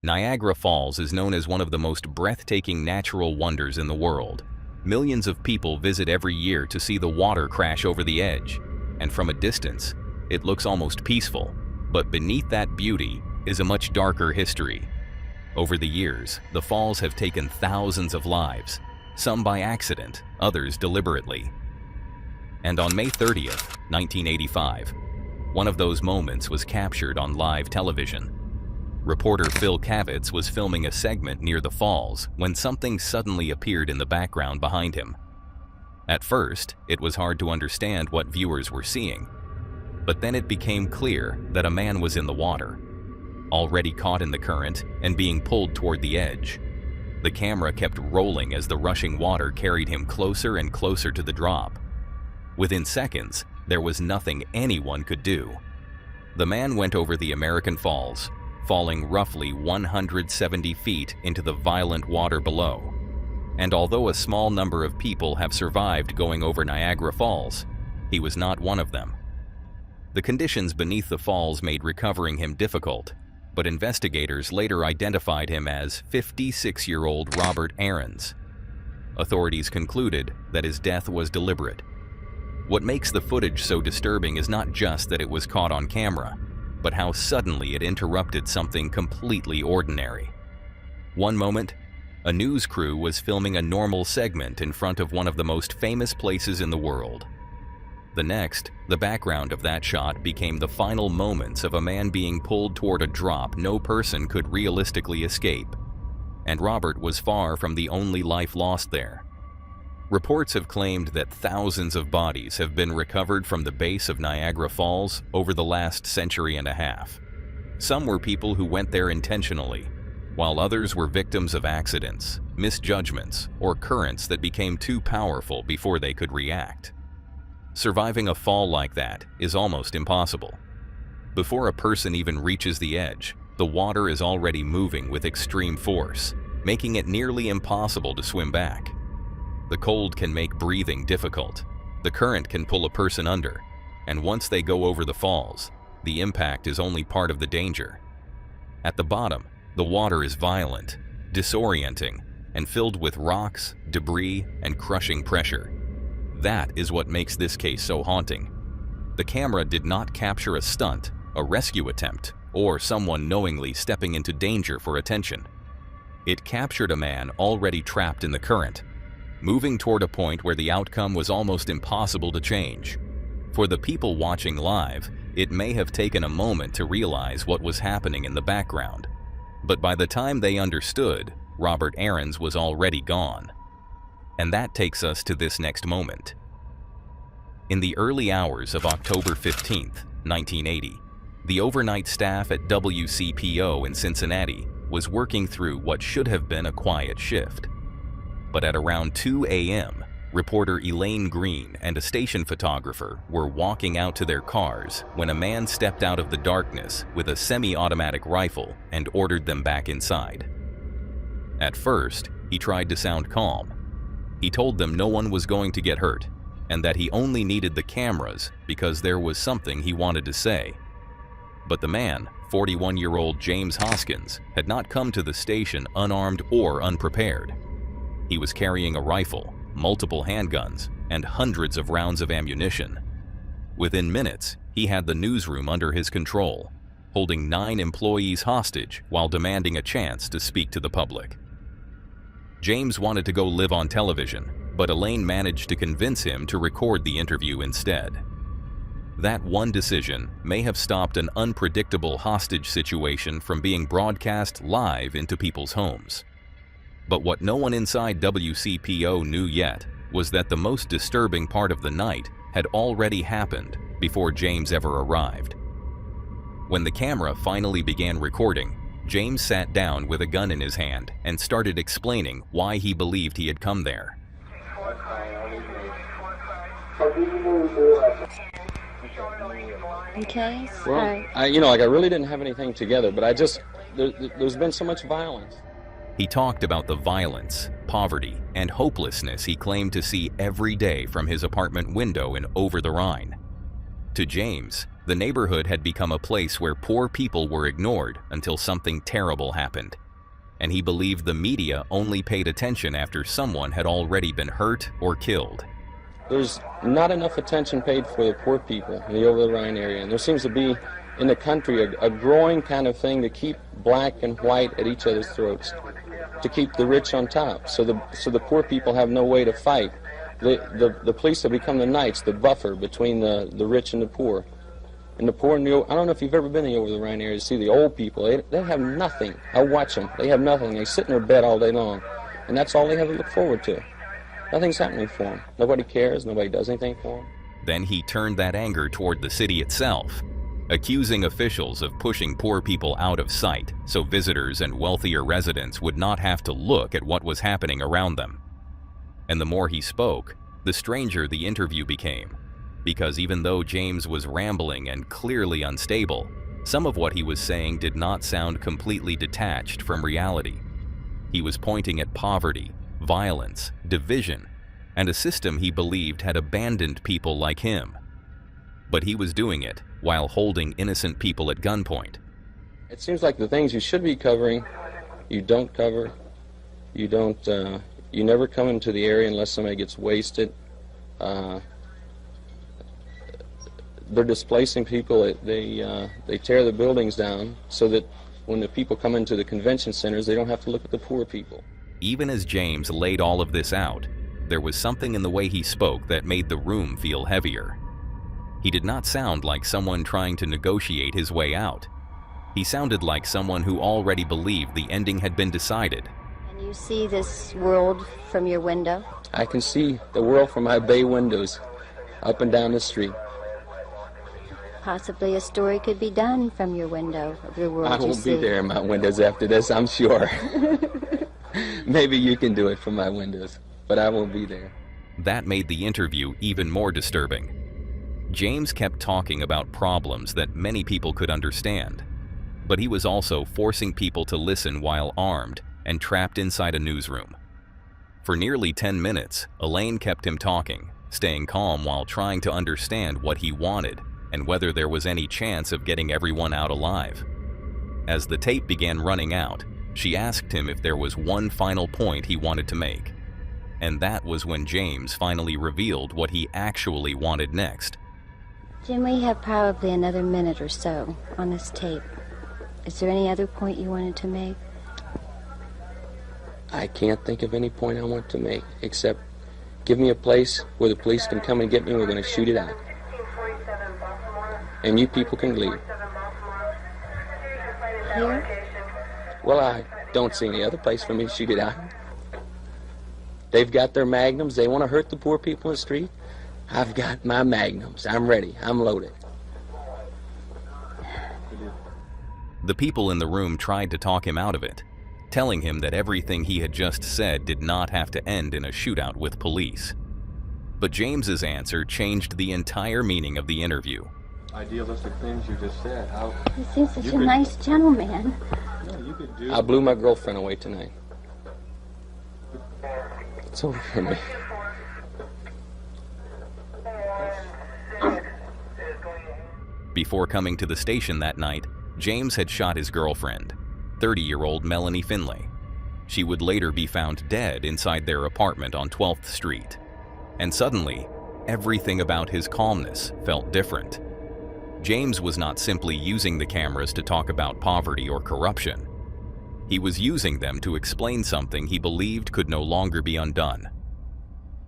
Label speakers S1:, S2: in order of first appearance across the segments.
S1: Niagara Falls is known as one of the most breathtaking natural wonders in the world. Millions of people visit every year to see the water crash over the edge, and from a distance, it looks almost peaceful. But beneath that beauty is a much darker history. Over the years, the falls have taken thousands of lives, some by accident, others deliberately. And on May 30th, 1985, one of those moments was captured on live television. Reporter Phil Kavitz was filming a segment near the falls when something suddenly appeared in the background behind him. At first, it was hard to understand what viewers were seeing, but then it became clear that a man was in the water, already caught in the current and being pulled toward the edge. The camera kept rolling as the rushing water carried him closer and closer to the drop. Within seconds, there was nothing anyone could do. The man went over the American Falls, falling roughly 170 feet into the violent water below. And although a small number of people have survived going over Niagara Falls, he was not one of them. The conditions beneath the falls made recovering him difficult, but investigators later identified him as 56-year-old Robert Aarons. Authorities concluded that his death was deliberate. What makes the footage so disturbing is not just that it was caught on camera, but how suddenly it interrupted something completely ordinary. One moment, a news crew was filming a normal segment in front of one of the most famous places in the world. The next, the background of that shot became the final moments of a man being pulled toward a drop no person could realistically escape. And Robert was far from the only life lost there. Reports have claimed that thousands of bodies have been recovered from the base of Niagara Falls over the last century and a half. Some were people who went there intentionally, while others were victims of accidents, misjudgments, or currents that became too powerful before they could react. Surviving a fall like that is almost impossible. Before a person even reaches the edge, the water is already moving with extreme force, making it nearly impossible to swim back. The cold can make breathing difficult. The current can pull a person under, and once they go over the falls, the impact is only part of the danger. At the bottom, the water is violent, disorienting, and filled with rocks, debris, and crushing pressure. That is what makes this case so haunting. The camera did not capture a stunt, a rescue attempt, or someone knowingly stepping into danger for attention. It captured a man already trapped in the current, moving toward a point where the outcome was almost impossible to change. For the people watching live, it may have taken a moment to realize what was happening in the background. But by the time they understood, Robert Aarons was already gone. And that takes us to this next moment. In the early hours of October 15th, 1980, the overnight staff at WCPO in Cincinnati was working through what should have been a quiet shift. But at around 2 a.m., reporter Elaine Green and a station photographer were walking out to their cars when a man stepped out of the darkness with a semi-automatic rifle and ordered them back inside. At first, he tried to sound calm. He told them no one was going to get hurt and that he only needed the cameras because there was something he wanted to say. But the man, 41-year-old James Hoskins, had not come to the station unarmed or unprepared. He was carrying a rifle, multiple handguns, and hundreds of rounds of ammunition. Within minutes, he had the newsroom under his control, holding 9 employees hostage while demanding a chance to speak to the public. James wanted to go live on television, but Elaine managed to convince him to record the interview instead. That one decision may have stopped an unpredictable hostage situation from being broadcast live into people's homes. But what no one inside WCPO knew yet was that the most disturbing part of the night had already happened before James ever arrived. When the camera finally began recording, James sat down with a gun in his hand and started explaining why he believed he had come there.
S2: Okay.
S3: Well, I really didn't have anything together, but there's been so much violence.
S1: He talked about the violence, poverty, and hopelessness he claimed to see every day from his apartment window in Over the Rhine. To James, The neighborhood had become a place where poor people were ignored until something terrible happened, and he believed the media only paid attention after someone had already been hurt or killed.
S3: There's not enough attention paid for the poor people in the over-the-Rhine area, and there seems to be in the country a growing kind of thing to keep black and white at each other's throats, to keep the rich on top, so the poor people have no way to fight. The police have become the knights, the buffer between the rich and the poor. And the poor, I don't know if you've ever been in the over-the-Rhine area to see the old people. They have nothing. I watch them. They have nothing. They sit in their bed all day long, and that's all they have to look forward to. Nothing's happening for them. Nobody cares. Nobody does anything for them.
S1: Then he turned that anger toward the city itself, accusing officials of pushing poor people out of sight so visitors and wealthier residents would not have to look at what was happening around them. And the more he spoke, the stranger the interview became, because even though James was rambling and clearly unstable, some of what he was saying did not sound completely detached from reality. He was pointing at poverty, violence, division, and a system he believed had abandoned people like him. But he was doing it while holding innocent people at gunpoint.
S3: It seems like the things you should be covering, you don't cover. You never come into the area unless somebody gets wasted. They're displacing people. They tear the buildings down so that when the people come into the convention centers, they don't have to look at the poor people.
S1: Even as James laid all of this out, there was something in the way he spoke that made the room feel heavier. He did not sound like someone trying to negotiate his way out. He sounded like someone who already believed the ending had been decided.
S2: Can you see this world from your window?
S3: I can see the world from my bay windows, up and down the street.
S2: Possibly a story could be done from your window of the world
S3: I
S2: you
S3: won't
S2: see.
S3: be there in my windows after this, I'm sure. Maybe you can do it from my windows, but I won't be there.
S1: That made the interview even more disturbing. James kept talking about problems that many people could understand, but he was also forcing people to listen while armed and trapped inside a newsroom. For nearly 10 minutes, Elaine kept him talking, staying calm while trying to understand what he wanted and whether there was any chance of getting everyone out alive. As the tape began running out, she asked him if there was one final point he wanted to make. And that was when James finally revealed what he actually wanted next.
S2: Jim, we have probably another minute or so on this tape. Is there any other point you wanted to make?
S3: I can't think of any point I want to make, except give me a place where the police can come and get me and we're going to shoot it out. And you people can leave.
S2: Here?
S3: Well, I don't see any other place for me to shoot it out. They've got their magnums. They want to hurt the poor people in the street. I've got my magnums. I'm ready. I'm loaded.
S1: The people in the room tried to talk him out of it, telling him that everything he had just said did not have to end in a shootout with police. But James's answer changed the entire meaning of the interview.
S4: Idealistic things you just said. How
S2: You seem such a nice gentleman.
S4: you could do.
S3: I blew my girlfriend away tonight. It's over for me.
S1: Before coming to the station that night, James had shot his girlfriend, 30-year-old Melanie Finley. She would later be found dead inside their apartment on 12th Street. And suddenly, everything about his calmness felt different. James was not simply using the cameras to talk about poverty or corruption. He was using them to explain something he believed could no longer be undone.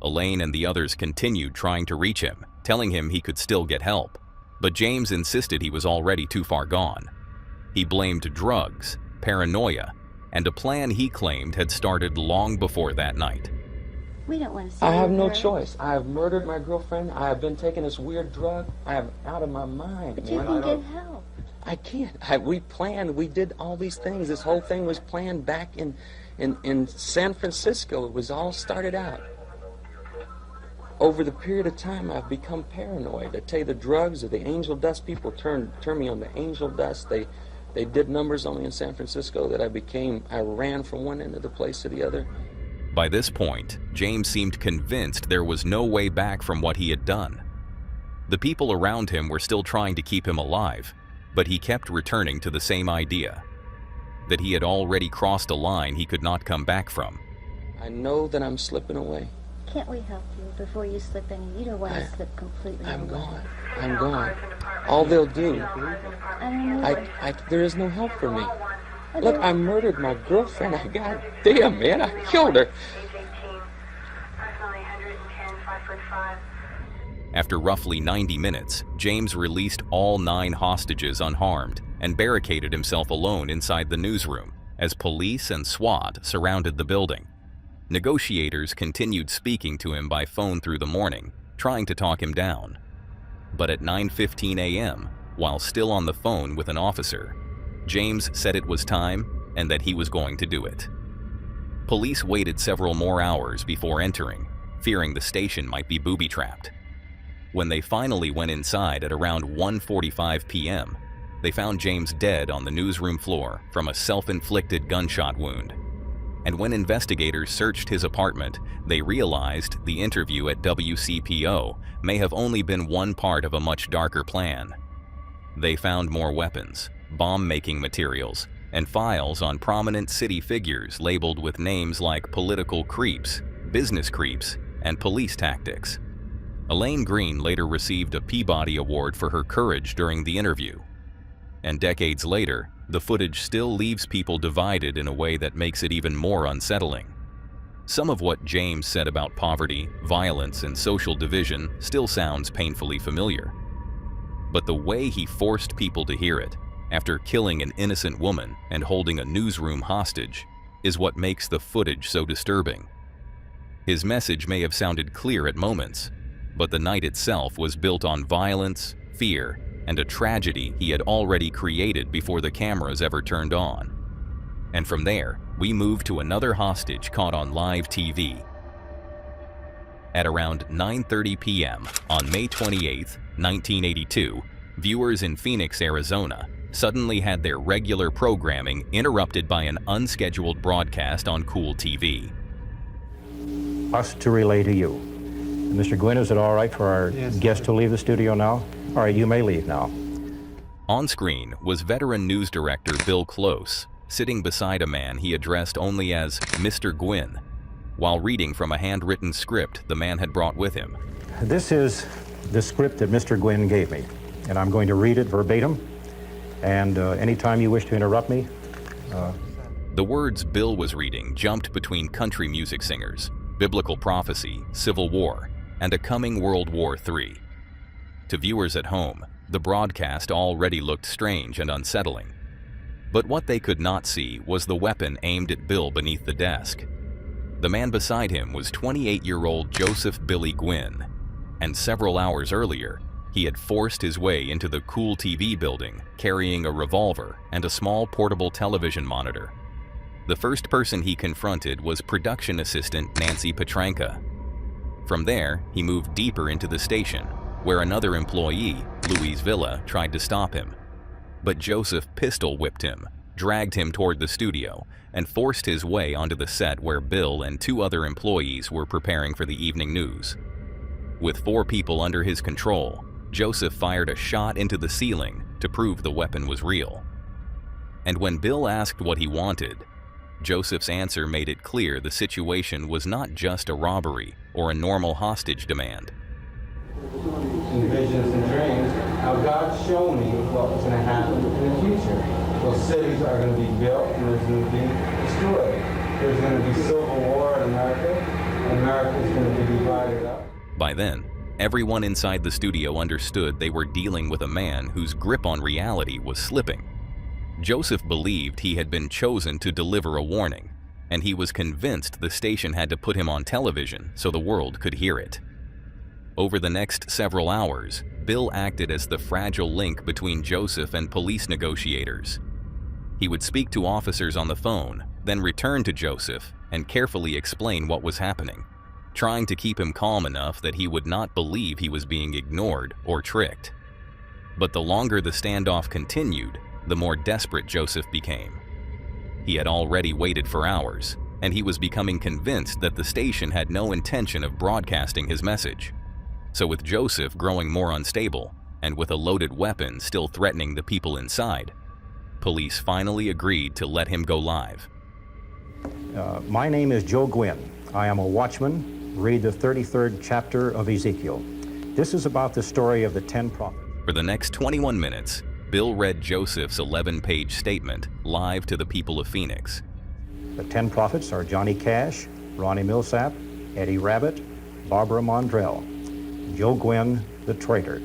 S1: Elaine and the others continued trying to reach him, telling him he could still get help, but James insisted he was already too far gone. He blamed drugs, paranoia, and a plan he claimed had started long before that night.
S2: We don't want to see
S3: I have
S2: you
S3: no
S2: hurt.
S3: choice. I have murdered my girlfriend. I have been taking this weird drug. I am out of my mind.
S2: But you
S3: man.
S2: can get help.
S3: I can't. We did all these things. This whole thing was planned back in San Francisco. It was all started out. Over the period of time, I've become paranoid. I tell you, the drugs or the angel dust, people turn me on the angel dust. They did numbers on me in San Francisco that I ran from one end of the place to the other.
S1: By this point, James seemed convinced there was no way back from what he had done. The people around him were still trying to keep him alive, but he kept returning to the same idea, that he had already crossed a line he could not come back from.
S3: I know that I'm slipping away.
S2: Can't we help you before you slip any? You don't want to slip completely
S3: I'm
S2: away.
S3: gone. I'm gone. All they'll do.
S2: I don't know.
S3: There is no help for me. Look, I murdered my girlfriend. God damn, man, I killed her.
S1: After roughly 90 minutes, James released all 9 hostages unharmed and barricaded himself alone inside the newsroom as police and SWAT surrounded the building. Negotiators continued speaking to him by phone through the morning, trying to talk him down. But at 9:15 a.m., while still on the phone with an officer, James said it was time and that he was going to do it. Police waited several more hours before entering, fearing the station might be booby-trapped. When they finally went inside at around 1:45 p.m., they found James dead on the newsroom floor from a self-inflicted gunshot wound. And when investigators searched his apartment, they realized the interview at WCPO may have only been one part of a much darker plan. They found more weapons, bomb-making materials, and files on prominent city figures labeled with names like political creeps, business creeps, and police tactics. Elaine Green later received a Peabody Award for her courage during the interview. And decades later, the footage still leaves people divided in a way that makes it even more unsettling. Some of what James said about poverty, violence, and social division still sounds painfully familiar. But the way he forced people to hear it, after killing an innocent woman and holding a newsroom hostage, is what makes the footage so disturbing. His message may have sounded clear at moments, but the night itself was built on violence, fear, and a tragedy he had already created before the cameras ever turned on. And from there, we move to another hostage caught on live TV. At around 9:30 p.m. on May 28, 1982, viewers in Phoenix, Arizona, suddenly had their regular programming interrupted by an unscheduled broadcast on Cool TV.
S5: Us to relay to you. Mr. Gwynn, is it all right for our guest to leave the studio now? All right, you may leave now.
S1: On screen was veteran news director Bill Close, sitting beside a man he addressed only as Mr. Gwynn, while reading from a handwritten script the man had brought with him.
S5: This is the script that Mr. Gwynn gave me, and I'm going to read it verbatim, and anytime you wish to interrupt me.
S1: The words Bill was reading jumped between country music singers, biblical prophecy, Civil War, and a coming World War III. To viewers at home, the broadcast already looked strange and unsettling. But what they could not see was the weapon aimed at Bill beneath the desk. The man beside him was 28-year-old Joseph Billy Gwynn, and several hours earlier, he had forced his way into the Cool TV building carrying a revolver and a small portable television monitor. The first person he confronted was production assistant Nancy Petranka. From there, he moved deeper into the station, where another employee, Louise Villa, tried to stop him. But Joseph pistol whipped him, dragged him toward the studio, and forced his way onto the set where Bill and 2 other employees were preparing for the evening news. With 4 people under his control, Joseph fired a shot into the ceiling to prove the weapon was real. And when Bill asked what he wanted, Joseph's answer made it clear the situation was not just a robbery or a normal hostage demand.
S6: In visions and dreams, how God showed me what was going to happen in the future. Those cities are going to be built and there's going to be destroyed. There's going to be civil war in America, and America is going to be divided up.
S1: By then, everyone inside the studio understood they were dealing with a man whose grip on reality was slipping. Joseph believed he had been chosen to deliver a warning, and he was convinced the station had to put him on television so the world could hear it. Over the next several hours, Bill acted as the fragile link between Joseph and police negotiators. He would speak to officers on the phone, then return to Joseph and carefully explain what was happening, trying to keep him calm enough that he would not believe he was being ignored or tricked. But the longer the standoff continued, the more desperate Joseph became. He had already waited for hours, and he was becoming convinced that the station had no intention of broadcasting his message. So with Joseph growing more unstable, and with a loaded weapon still threatening the people inside, police finally agreed to let him go live.
S5: My name is Joe Gwynn. I am a watchman. Read the 33rd chapter of Ezekiel. This is about the story of the 10 prophets.
S1: For the next 21 minutes, Bill read Joseph's 11-page statement live to the people of Phoenix.
S5: The 10 prophets are Johnny Cash, Ronnie Millsap, Eddie Rabbitt, Barbara Mondrell, Joe Gwynn, the traitor.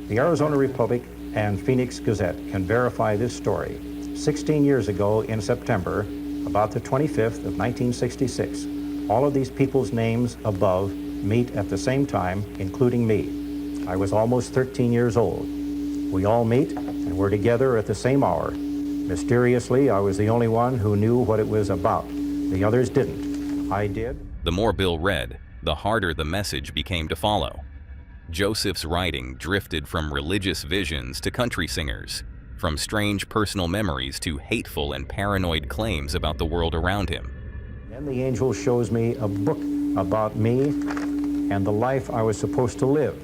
S5: The Arizona Republic and Phoenix Gazette can verify this story. 16 years ago in September, about the 25th of 1966, all of these people's names above meet at the same time, including me. I was almost 13 years old. We all meet and we're together at the same hour. Mysteriously, I was the only one who knew what it was about. The others didn't. I did.
S1: The more Bill read, the harder the message became to follow. Joseph's writing drifted from religious visions to country singers, from strange personal memories to hateful and paranoid claims about the world around him.
S5: Then the angel shows me a book about me and the life I was supposed to live.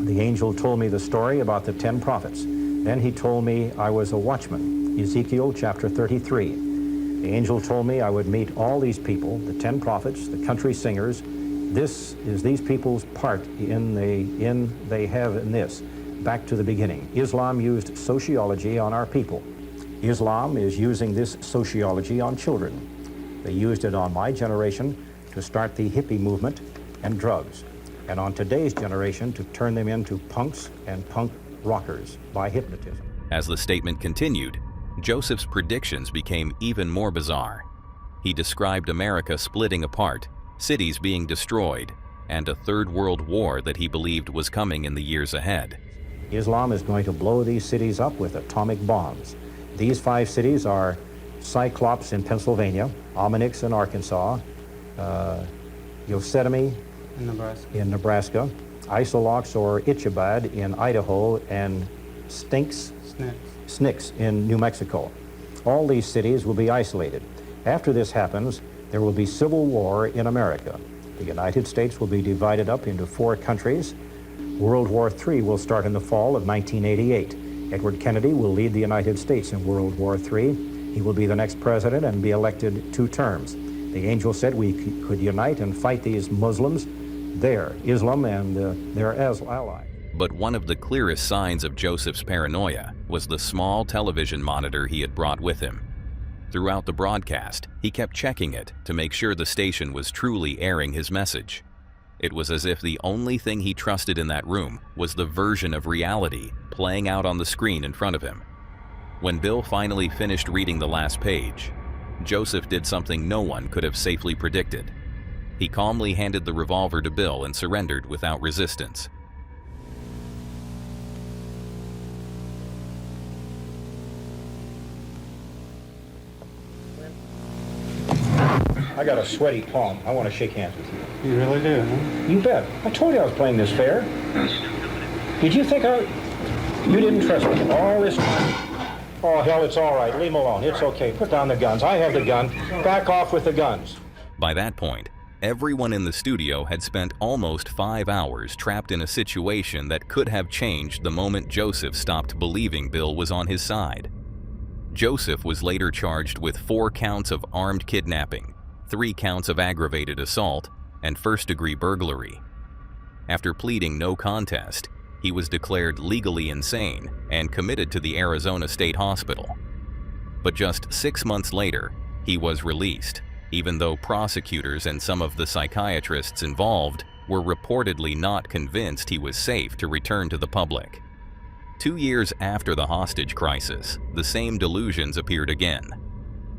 S5: The angel told me the story about the 10 prophets. Then he told me I was a watchman, Ezekiel chapter 33. The angel told me I would meet all these people, the 10 prophets, the country singers. This is these people's part they have in this. Back to the beginning. Islam used sociology on our people. Islam is using this sociology on children. They used it on my generation to start the hippie movement and drugs, and on today's generation to turn them into punks and punk rockers by hypnotism.
S1: As the statement continued, Joseph's predictions became even more bizarre. He described America splitting apart, cities being destroyed, and a third world war that he believed was coming in the years ahead.
S5: Islam is going to blow these cities up with atomic bombs. These 5 cities are Cyclops in Pennsylvania, Ominix in Arkansas, Yosemite in Nebraska, Isolox or Itchabad in Idaho, and Snix in New Mexico. All these cities will be isolated. After this happens, there will be civil war in America. The United States will be divided up into 4 countries. World War III will start in the fall of 1988. Edward Kennedy will lead the United States in World War III. He will be the next president and be elected 2 terms. The angel said we could unite and fight these Muslims there, Islam and their allies.
S1: But one of the clearest signs of Joseph's paranoia was the small television monitor he had brought with him. Throughout the broadcast, he kept checking it to make sure the station was truly airing his message. It was as if the only thing he trusted in that room was the version of reality playing out on the screen in front of him. When Bill finally finished reading the last page, Joseph did something no one could have safely predicted. He calmly handed the revolver to Bill and surrendered without resistance.
S5: I got a sweaty palm. I want to shake hands with you.
S6: You really do, huh?
S5: You bet. I told you I was playing this fair. Did you think you didn't trust me all this time? Oh, hell, it's all right. Leave him alone. It's okay. Put down the guns. I have the gun. Back off with the guns.
S1: By that point, everyone in the studio had spent almost 5 hours trapped in a situation that could have changed the moment Joseph stopped believing Bill was on his side. Joseph was later charged with 4 counts of armed kidnapping, 3 counts of aggravated assault, and first-degree burglary. After pleading no contest, he was declared legally insane and committed to the Arizona State Hospital. But just 6 months later, he was released, even though prosecutors and some of the psychiatrists involved were reportedly not convinced he was safe to return to the public. 2 years after the hostage crisis, the same delusions appeared again.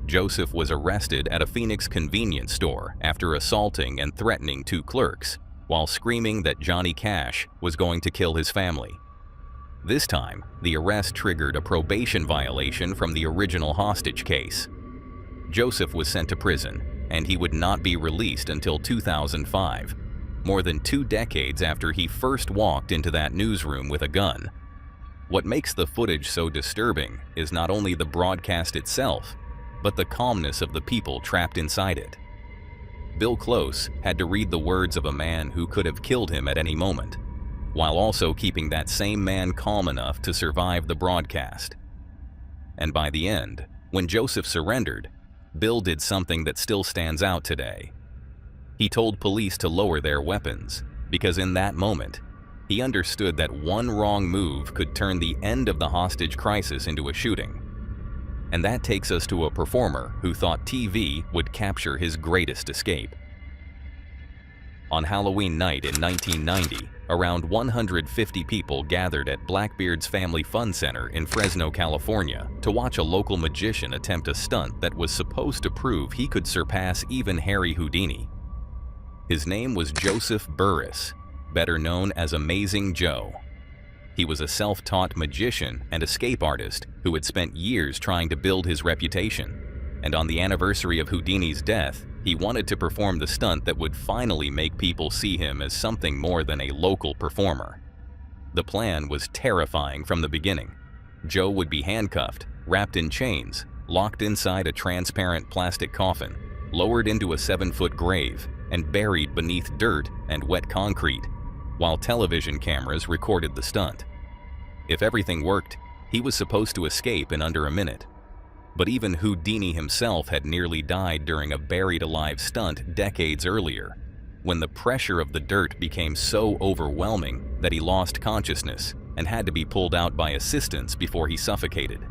S1: Joseph was arrested at a Phoenix convenience store after assaulting and threatening 2 clerks, while screaming that Johnny Cash was going to kill his family. This time, the arrest triggered a probation violation from the original hostage case. Joseph was sent to prison, and he would not be released until 2005, more than 2 decades after he first walked into that newsroom with a gun. What makes the footage so disturbing is not only the broadcast itself, but the calmness of the people trapped inside it. Bill Close had to read the words of a man who could have killed him at any moment, while also keeping that same man calm enough to survive the broadcast. And by the end, when Joseph surrendered, Bill did something that still stands out today. He told police to lower their weapons, because in that moment, he understood that one wrong move could turn the end of the hostage crisis into a shooting. And that takes us to a performer who thought TV would capture his greatest escape. On Halloween night in 1990, around 150 people gathered at Blackbeard's Family Fun Center in Fresno, California, to watch a local magician attempt a stunt that was supposed to prove he could surpass even Harry Houdini. His name was Joseph Burris, better known as Amazing Joe. He was a self-taught magician and escape artist who had spent years trying to build his reputation, and on the anniversary of Houdini's death, he wanted to perform the stunt that would finally make people see him as something more than a local performer. The plan was terrifying from the beginning. Joe would be handcuffed, wrapped in chains, locked inside a transparent plastic coffin, lowered into a 7-foot grave, and buried beneath dirt and wet concrete, while television cameras recorded the stunt. If everything worked, he was supposed to escape in under a minute. But even Houdini himself had nearly died during a buried-alive stunt decades earlier, when the pressure of the dirt became so overwhelming that he lost consciousness and had to be pulled out by assistants before he suffocated.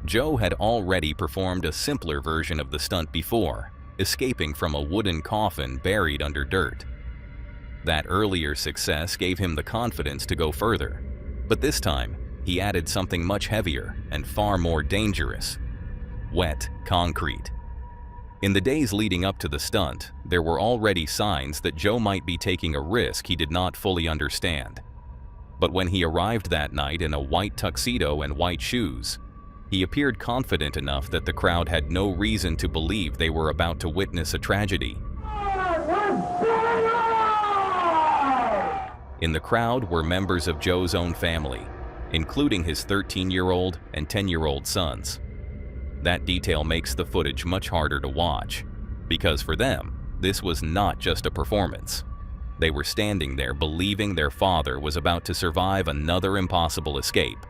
S1: Joe had already performed a simpler version of the stunt before, escaping from a wooden coffin buried under dirt. That earlier success gave him the confidence to go further, but this time, he added something much heavier and far more dangerous: wet concrete. In the days leading up to the stunt, there were already signs that Joe might be taking a risk he did not fully understand. But when he arrived that night in a white tuxedo and white shoes, he appeared confident enough that the crowd had no reason to believe they were about to witness a tragedy. In the crowd were members of Joe's own family, including his 13-year-old and 10-year-old sons. That detail makes the footage much harder to watch, because for them, this was not just a performance. They were standing there believing their father was about to survive another impossible escape.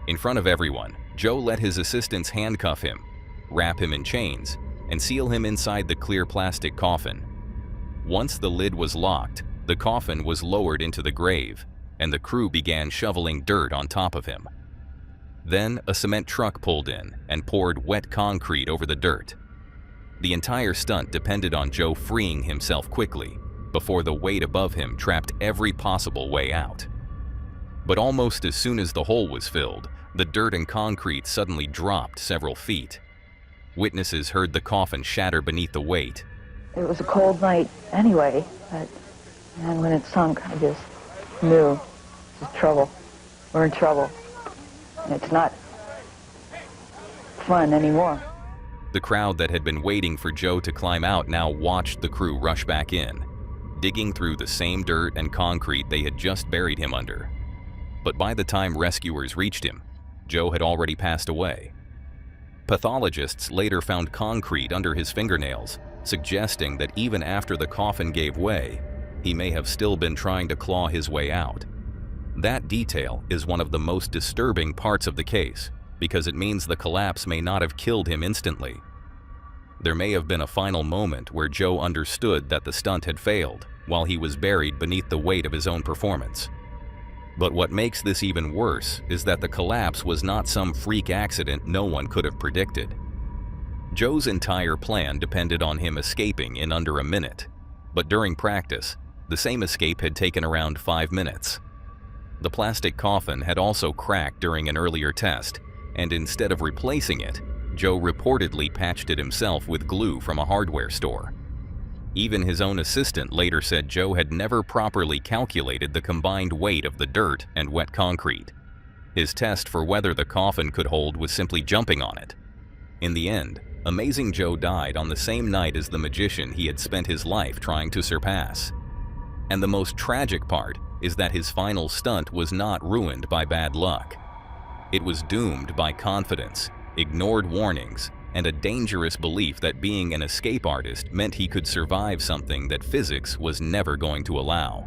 S1: In front of everyone, Joe let his assistants handcuff him, wrap him in chains, and seal him inside the clear plastic coffin. Once the lid was locked, the coffin was lowered into the grave, and the crew began shoveling dirt on top of him. Then a cement truck pulled in and poured wet concrete over the dirt. The entire stunt depended on Joe freeing himself quickly before the weight above him trapped every possible way out. But almost as soon as the hole was filled, the dirt and concrete suddenly dropped several feet. Witnesses heard the coffin shatter beneath the weight.
S7: It was a cold night anyway, but and when it sunk, I just knew this is trouble. We're in trouble. And it's not fun anymore.
S1: The crowd that had been waiting for Joe to climb out now watched the crew rush back in, digging through the same dirt and concrete they had just buried him under. But by the time rescuers reached him, Joe had already passed away. Pathologists later found concrete under his fingernails, suggesting that even after the coffin gave way, he may have still been trying to claw his way out. That detail is one of the most disturbing parts of the case, because it means the collapse may not have killed him instantly. There may have been a final moment where Joe understood that the stunt had failed while he was buried beneath the weight of his own performance. But what makes this even worse is that the collapse was not some freak accident no one could have predicted. Joe's entire plan depended on him escaping in under a minute, but during practice, the same escape had taken around 5 minutes. The plastic coffin had also cracked during an earlier test, and instead of replacing it, Joe reportedly patched it himself with glue from a hardware store. Even his own assistant later said Joe had never properly calculated the combined weight of the dirt and wet concrete. His test for whether the coffin could hold was simply jumping on it. In the end, Amazing Joe died on the same night as the magician he had spent his life trying to surpass. And the most tragic part is that his final stunt was not ruined by bad luck. It was doomed by confidence, ignored warnings, and a dangerous belief that being an escape artist meant he could survive something that physics was never going to allow.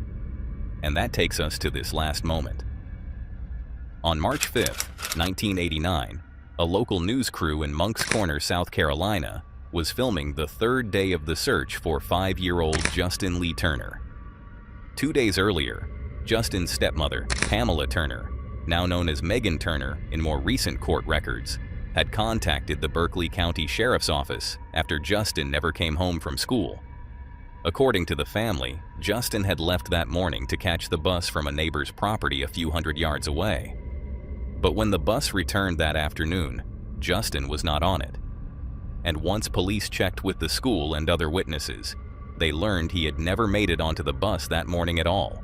S1: And that takes us to this last moment. On March 5, 1989, a local news crew in Moncks Corner, South Carolina, was filming the third day of the search for 5-year-old Justin Lee Turner. 2 days earlier, Justin's stepmother, Pamela Turner, now known as Megan Turner in more recent court records, had contacted the Berkeley County Sheriff's Office after Justin never came home from school. According to the family, Justin had left that morning to catch the bus from a neighbor's property a few hundred yards away. But when the bus returned that afternoon, Justin was not on it. And once police checked with the school and other witnesses, they learned he had never made it onto the bus that morning at all.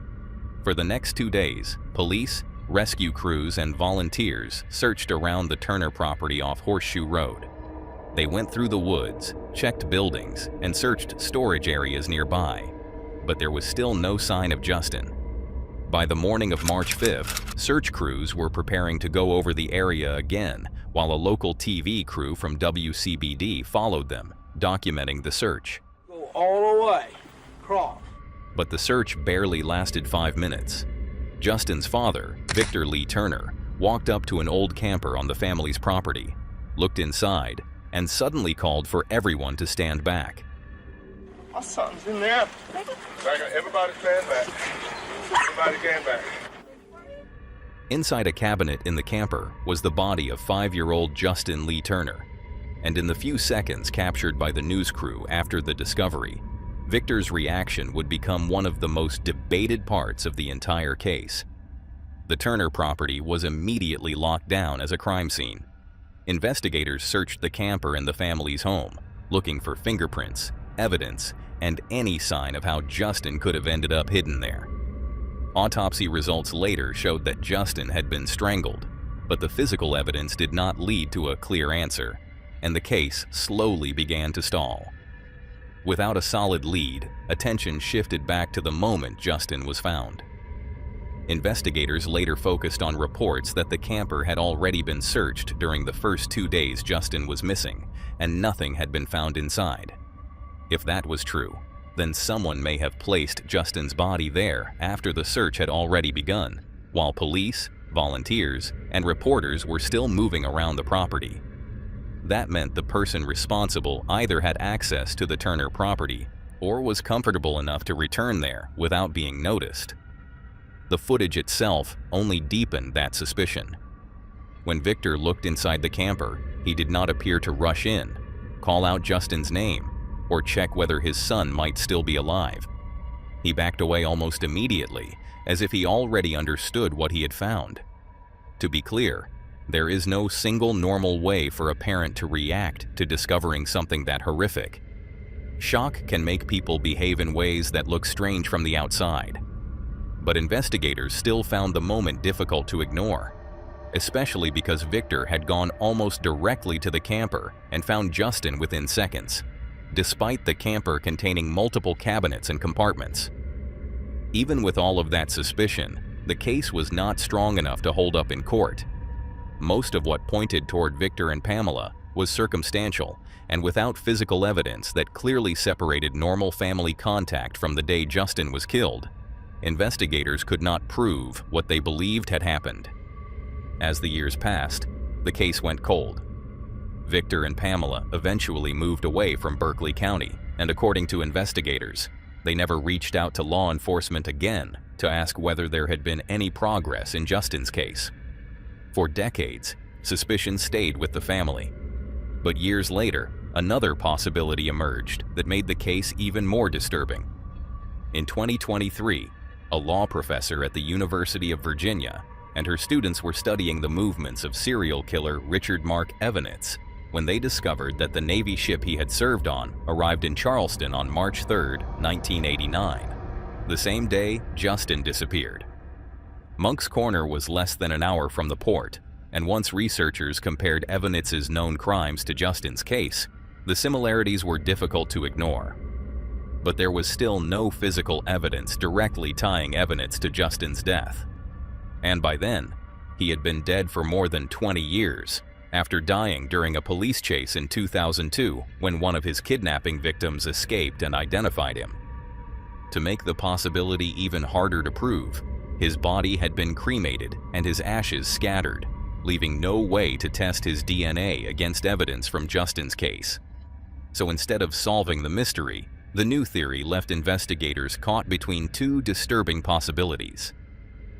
S1: For the next 2 days, police, rescue crews, and volunteers searched around the Turner property off Horseshoe Road. They went through the woods, checked buildings, and searched storage areas nearby, but there was still no sign of Justin. By the morning of March 5th, search crews were preparing to go over the area again, while a local TV crew from WCBD followed them, documenting the search.
S8: Go all the way, cross.
S1: But the search barely lasted 5 minutes. Justin's father, Victor Lee Turner, walked up to an old camper on the family's property, looked inside, and suddenly called for everyone to stand back.
S8: Oh, something's in there. Everybody stand back. Everybody stand back.
S1: Inside a cabinet in the camper was the body of 5-year-old Justin Lee Turner, and in the few seconds captured by the news crew after the discovery, Victor's reaction would become one of the most debated parts of the entire case. The Turner property was immediately locked down as a crime scene. Investigators searched the camper and the family's home, looking for fingerprints, evidence, and any sign of how Justin could have ended up hidden there. Autopsy results later showed that Justin had been strangled, but the physical evidence did not lead to a clear answer, and the case slowly began to stall. Without a solid lead, attention shifted back to the moment Justin was found. Investigators later focused on reports that the camper had already been searched during the first 2 days Justin was missing, and nothing had been found inside. If that was true, then someone may have placed Justin's body there after the search had already begun, while police, volunteers, and reporters were still moving around the property. That meant the person responsible either had access to the Turner property or was comfortable enough to return there without being noticed. The footage itself only deepened that suspicion. When Victor looked inside the camper, he did not appear to rush in, call out Justin's name, or check whether his son might still be alive. He backed away almost immediately, as if he already understood what he had found. To be clear, there is no single normal way for a parent to react to discovering something that horrific. Shock can make people behave in ways that look strange from the outside. But investigators still found the moment difficult to ignore, especially because Victor had gone almost directly to the camper and found Justin within seconds, despite the camper containing multiple cabinets and compartments. Even with all of that suspicion, the case was not strong enough to hold up in court. Most of what pointed toward Victor and Pamela was circumstantial and without physical evidence that clearly separated normal family contact from the day Justin was killed. Investigators could not prove what they believed had happened. As the years passed, the case went cold. Victor and Pamela eventually moved away from Berkeley County, and according to investigators, they never reached out to law enforcement again to ask whether there had been any progress in Justin's case. For decades, suspicion stayed with the family. But years later, another possibility emerged that made the case even more disturbing. In 2023, a law professor at the University of Virginia and her students were studying the movements of serial killer Richard Mark Evanitz when they discovered that the Navy ship he had served on arrived in Charleston on March 3, 1989, the same day Justin disappeared. Moncks Corner was less than an hour from the port, and once researchers compared Evanitz's known crimes to Justin's case, the similarities were difficult to ignore. But there was still no physical evidence directly tying Evanitz to Justin's death. And by then, he had been dead for more than 20 years, after dying during a police chase in 2002 when one of his kidnapping victims escaped and identified him. To make the possibility even harder to prove, his body had been cremated and his ashes scattered, leaving no way to test his DNA against evidence from Justin's case. So instead of solving the mystery, the new theory left investigators caught between two disturbing possibilities.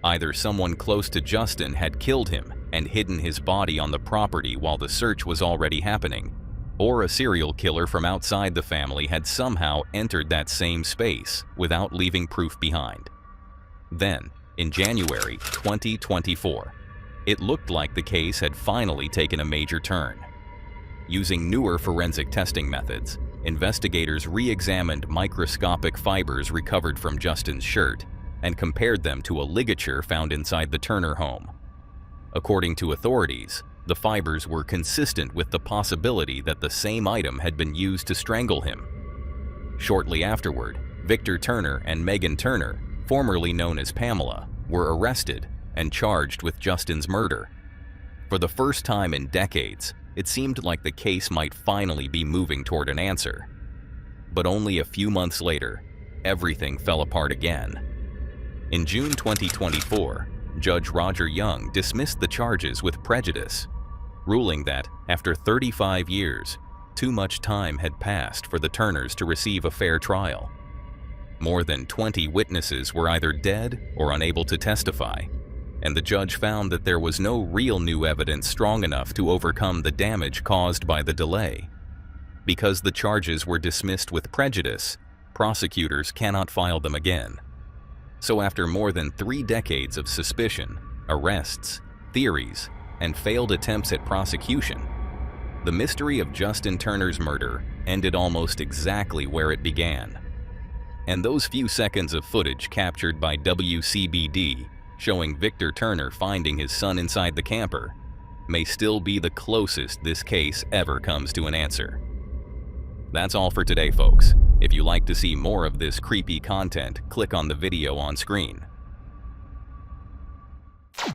S1: Either someone close to Justin had killed him and hidden his body on the property while the search was already happening, or a serial killer from outside the family had somehow entered that same space without leaving proof behind. Then, in January 2024, it looked like the case had finally taken a major turn. Using newer forensic testing methods, investigators re-examined microscopic fibers recovered from Justin's shirt and compared them to a ligature found inside the Turner home. According to authorities, the fibers were consistent with the possibility that the same item had been used to strangle him. Shortly afterward, Victor Turner and Megan Turner, formerly known as Pamela, were arrested and charged with Justin's murder. For the first time in decades, it seemed like the case might finally be moving toward an answer. But only a few months later, everything fell apart again. In June 2024, Judge Roger Young dismissed the charges with prejudice, ruling that, after 35 years, too much time had passed for the Turners to receive a fair trial. More than 20 witnesses were either dead or unable to testify, and the judge found that there was no real new evidence strong enough to overcome the damage caused by the delay. Because the charges were dismissed with prejudice, prosecutors cannot file them again. So after more than 3 decades of suspicion, arrests, theories, and failed attempts at prosecution, the mystery of Justin Turner's murder ended almost exactly where it began. And those few seconds of footage captured by WCBD showing Victor Turner finding his son inside the camper may still be the closest this case ever comes to an answer. That's all for today, folks. If you like to see more of this creepy content, click on the video on screen.